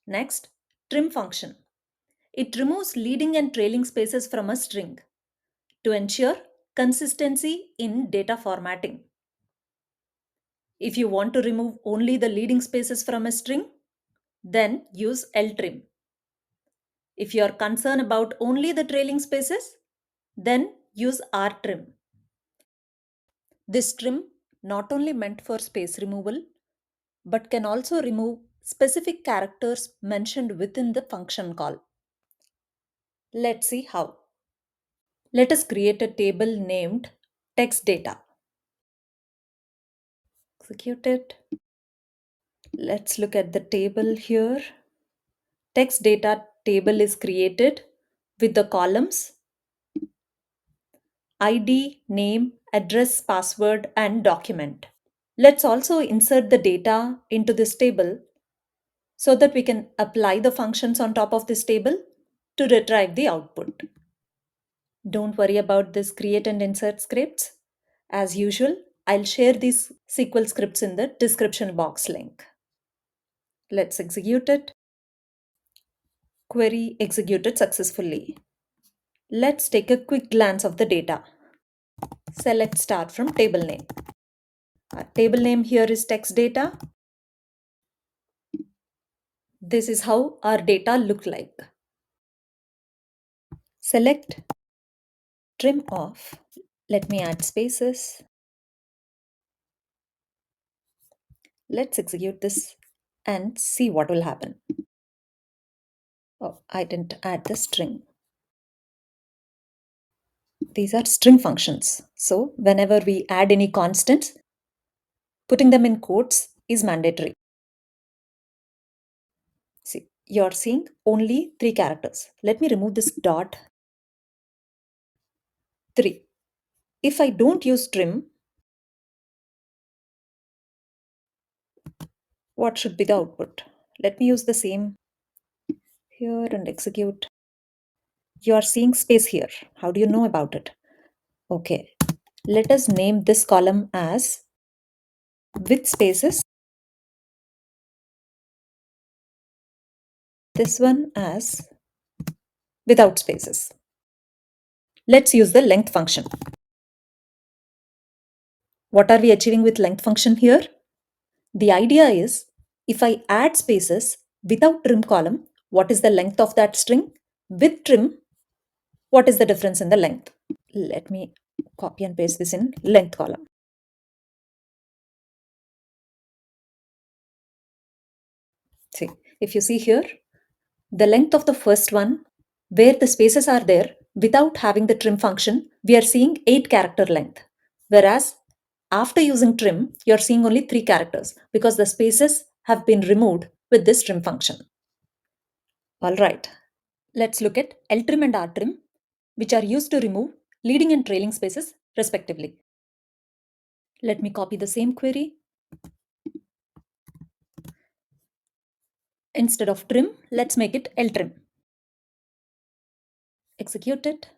Next, trim function. It removes leading and trailing spaces from a string to ensure consistency in data formatting. If you want to remove only the leading spaces from a string, then use LTRIM. If you are concerned about only the trailing spaces, then use RTRIM. This trim not only meant for space removal, but can also remove specific characters mentioned within the function call. Let's see how. Let us create a table named text data. Execute it. Let's look at the table here. Text data table is created with the columns ID, name, address, password, and document. Let's also insert the data into this table so that we can apply the functions on top of this table to retrieve the output. Don't worry about this create and insert scripts. As usual, I'll share these SQL scripts in the description box link. Let's execute it. Query executed successfully. Let's take a quick glance of the data. Select start from table name. Our table name here is text data. This is how our data look like. Select trim off. Let me add spaces. Let's execute this and see what will happen. Oh, I didn't add the string. These are string functions. So whenever we add any constants, putting them in quotes is mandatory. See, you're seeing only 3 characters. Let me remove this dot 3. If I don't use trim, what should be the output? Let me use the same here and execute. You are seeing space here. How do you know about it? Okay, let us name this column as with spaces, this one as without spaces. Let's use the length function. What are we achieving with length function here? The idea is if I add spaces without trim column, what is the length of that string? With trim, what is the difference in the length? Let me copy and paste this in length column. See, if you see here, the length of the first one, where the spaces are there, without having the trim function, we are seeing 8 character length. Whereas after using trim, you're seeing only 3 characters because the spaces have been removed with this trim function. All right, let's look at LTRIM and RTRIM, which are used to remove leading and trailing spaces respectively. Let me copy the same query. Instead of trim, let's make it LTRIM. Execute it.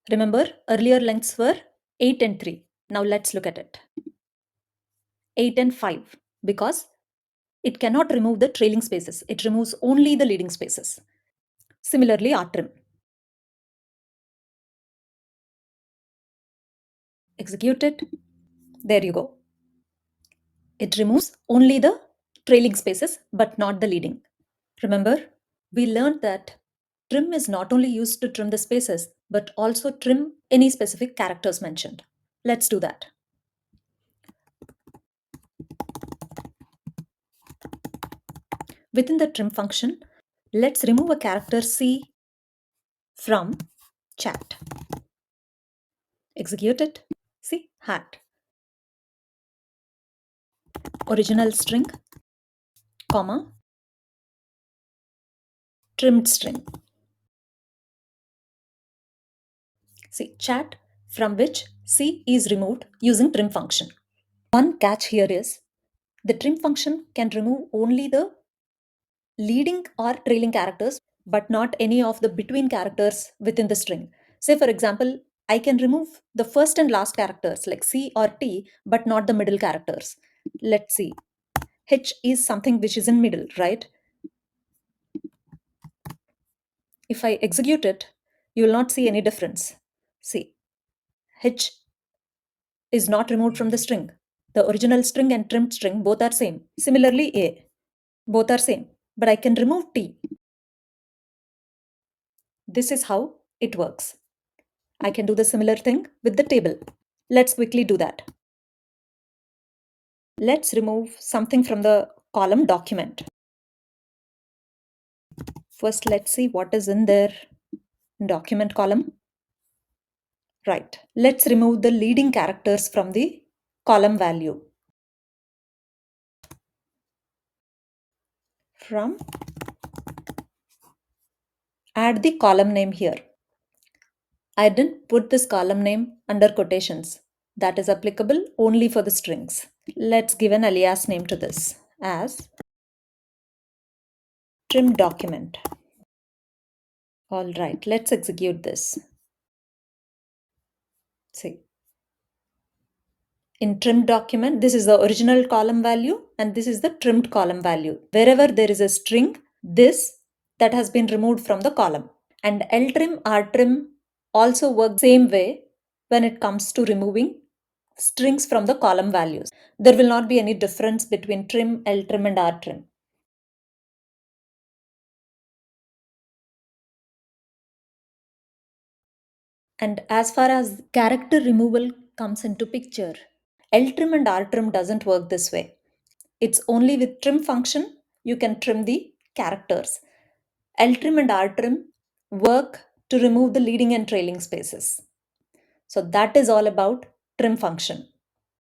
Remember, earlier lengths were 8 and 3. Now let's look at it. 8 and 5, because it cannot remove the trailing spaces. It removes only the leading spaces. Similarly, RTRIM. Execute it. There you go. It removes only the trailing spaces, but not the leading. Remember, we learned that trim is not only used to trim the spaces, but also trim any specific characters mentioned. Let's do that. Within the trim function, let's remove a character C from chat. Execute it. See, hat. Original string, comma, trimmed string. See, chat from which C is removed using trim function. One catch here is the trim function can remove only the leading or trailing characters, but not any of the between characters within the string. Say, for example, I can remove the first and last characters like C or T, but not the middle characters. Let's see. H is something which is in middle, right? If I execute it, you will not see any difference. See, H is not removed from the string. The original string and trimmed string both are same. Similarly, A, both are same. But I can remove T. This is how it works. I can do the similar thing with the table. Let's quickly do that. Let's remove something from the column document. First, let's see what is in their document column. Right. Let's remove the leading characters from the column value. From add the column name here. I didn't put this column name under quotations. That is applicable only for the strings. Let's give an alias name to this as trim document. All right, let's execute this. See, in trim document, this is the original column value and this is the trimmed column value. Wherever there is a string, this that has been removed from the column. And LTRIM, RTRIM also work same way when it comes to removing strings from the column values. There will not be any difference between trim, LTRIM and RTRIM. And as far as character removal comes into picture, LTRIM and RTRIM doesn't work this way. It's only with trim function you can trim the characters. LTRIM and RTRIM work to remove the leading and trailing spaces. So that is all about trim function.